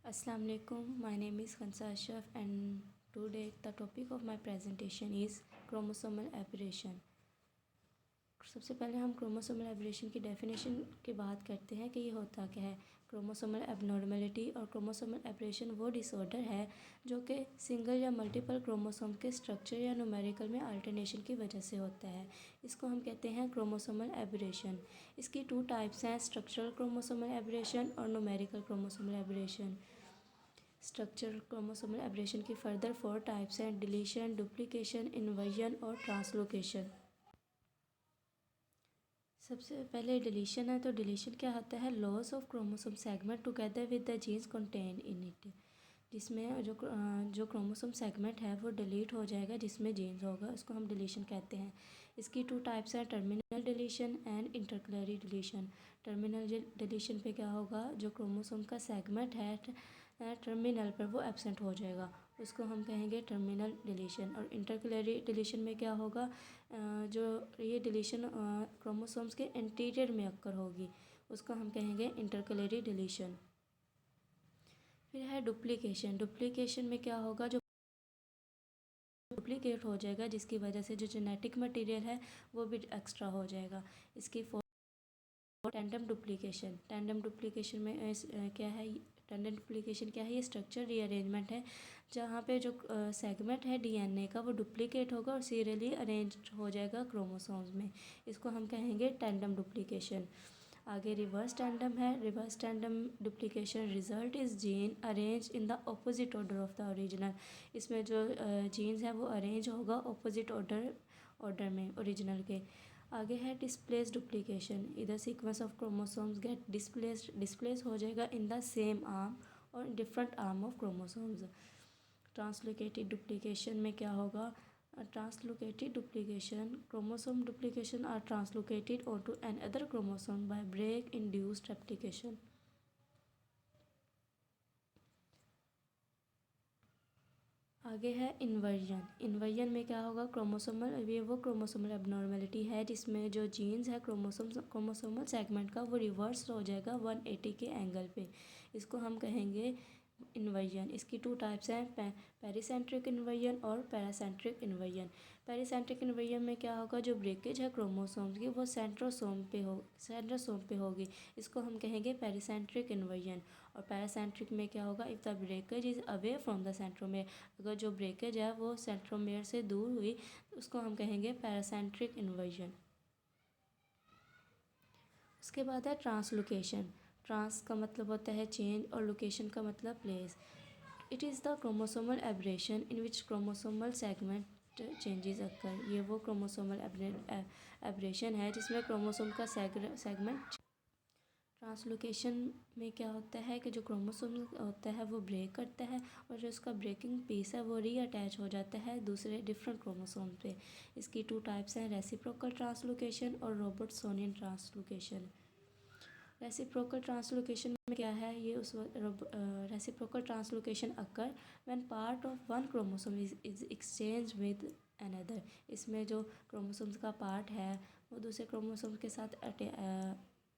Assalamu alaikum. My name is Khansa Ashraf and today the topic of my presentation is chromosomal aberration. सबसे पहले हम chromosomal aberration की definition की बात करते हैं कि ये होता क्या है। क्रोमोसोमल एबनॉर्मेलिटी और क्रोमोसोमल एब्रेशन वो डिसऑर्डर है जो कि सिंगल या मल्टीपल क्रोमोसोम के स्ट्रक्चर या न्यूमेरिकल में अल्टरनेशन की वजह से होता है। इसको हम कहते हैं क्रोमोसोमल एब्रेशन। इसकी 2 टाइप्स हैं, स्ट्रक्चरल क्रोमोसोमल एब्रेशन और numerical chromosomal aberration. Structural chromosomal aberration की फर्दर 4 टाइप्स हैं, डिलीशन, डुप्लीकेशन, इन्वर्जन और ट्रांसलोकेशन। सबसे पहले डिलीशन है, तो डिलीशन क्या होता है, loss of chromosome segment together with the genes contain in it, जिसमें जो क्रोमोसोम सेगमेंट है वो डिलीट हो जाएगा जिसमें जीन्स होगा, उसको हम डिलीशन कहते हैं। इसकी 2 टाइप्स हैं, terminal deletion and इंटरकलरी deletion. Terminal deletion पे क्या होगा, जो क्रोमोसोम का सेगमेंट है टर्मिनल पर वो एब्सेंट हो जाएगा, उसको हम कहेंगे टर्मिनल डिलीशन। और इंटरकलरी डिलीशन में क्या होगा, जो ये डिलीशन क्रोमोसोम्स के इंटीरियर में अक्कर होगी, उसको हम कहेंगे इंटरकलरी डिलीशन। फिर है डुप्लीकेशन। डुप्लीकेशन में क्या होगा, जो डुप्लीकेट हो जाएगा जिसकी वजह से जो जेनेटिक मटेरियल है वो भी एक्स्ट्रा हो जाएगा। इसकी टेंडम डुप्लीकेशन। टेंडम डुप्लीकेशन में क्या है, टेंडम डुप्लीकेशन क्या है, ये स्ट्रक्चर रीअरेंजमेंट है जहाँ पे जो सेगमेंट है डीएनए का वो डुप्लीकेट होगा और सीरियली अरेंज हो जाएगा क्रोमोसोम्स में, इसको हम कहेंगे टेंडम डुप्लीकेशन। आगे रिवर्स टेंडम है। Reverse tandem duplication result is gene arrange in the opposite order of the original. इसमें जो जीन्स है वो अरेंज होगा ऑपोजिट ऑर्डर में ओरिजिनल के। आगे है डिस्प्लेस डुप्लीकेशन। इधर sequence of chromosomes get displace हो जाएगा इन द सेम आर्म और different arm of chromosomes. Translocated duplication में क्या होगा, translocated duplication, chromosome duplication are translocated onto another chromosome by break induced replication. आगे है इन्वर्जन। इन्वर्जन में क्या होगा, वो क्रोमोसोमल एबनॉर्मेलिटी है जिसमें जो जीन्स है क्रोमोसोमल सेगमेंट का वो रिवर्स हो जाएगा 180 के एंगल पे, इसको हम कहेंगे इन्वर्जन। इसकी 2 टाइप्स हैं, पेरीसेंट्रिक इन्वर्जन और पैरासेंट्रिक इन्वर्जन। पेरीसेंट्रिक इन्वर्जन में क्या होगा, जो ब्रेकेज है क्रोमोसोम्स की वो सेंट्रोसोम पे होगी, इसको हम कहेंगे पेरीसेंट्रिक इन्वर्जन। और पैरासेंट्रिक में क्या होगा, if the breakage is away from the centromere, अगर जो ब्रेकेज है वो सेंट्रोमेयर से दूर हुई उसको हम कहेंगे पैरासेंट्रिक इन्वर्जन। उसके बाद है ट्रांसलोकेशन। ट्रांस का मतलब होता है चेंज और लोकेशन का मतलब place. It is the chromosomal aberration in which chromosomal segment changes occur. ये वो क्रोमोसोमल एब्रेशन है जिसमें क्रोमोसोम का सेगमेंट। ट्रांसलोकेशन में क्या होता है कि जो क्रोमोसोम होता है वो ब्रेक करता है और जो उसका ब्रेकिंग पीस है वो रीअटैच हो जाता है दूसरे डिफरेंट क्रोमोसोम पे। इसकी 2 टाइप्स हैं, रेसिप्रोकल ट्रांसलोकेशन और रॉबर्टसोनियन ट्रांसलोकेशन। रेसिप्रोकल ट्रांसलोकेशन में क्या है, ये उस reciprocal translocation occur when part of one chromosome is exchange with another. इसमें जो क्रोमोसोम्स का पार्ट है वो दूसरे क्रोमोसोम के साथ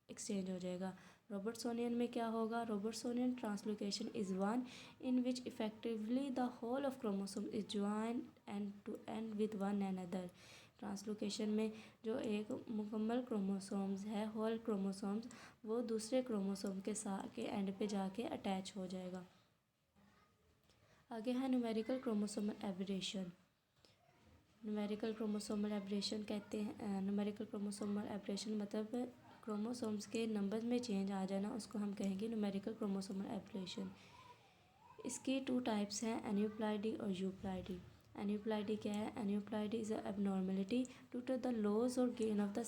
एक्सचेंज हो जाएगा। रॉबर्टसोनियन में क्या होगा, Robertsonian translocation is one in which effectively the whole of chromosome is join end to end with one another. Translocation में जो एक मुकम्मल क्रोमोसोम्स है, होल क्रोमोसोम्स, वो दूसरे क्रोमोसोम के साथ के एंड पे जाके अटैच हो जाएगा। आगे है numerical chromosomal aberration. Numerical chromosomal aberration कहते हैं, न्यूमेरिकल क्रोमोसोमल एब्रेशन मतलब क्रोमोसोम्स के नंबर में चेंज आ जाना, उसको हम कहेंगे न्यूमेरिकल क्रोमोसोमल एब्रेशन। इसकी 2 टाइप्स हैं, एन्यूप्लॉइडी और यूप्लॉइडी। एन्यूप्लॉइडी क्या है, aneuploidy is a abnormality due to the loss और गेन ऑफ द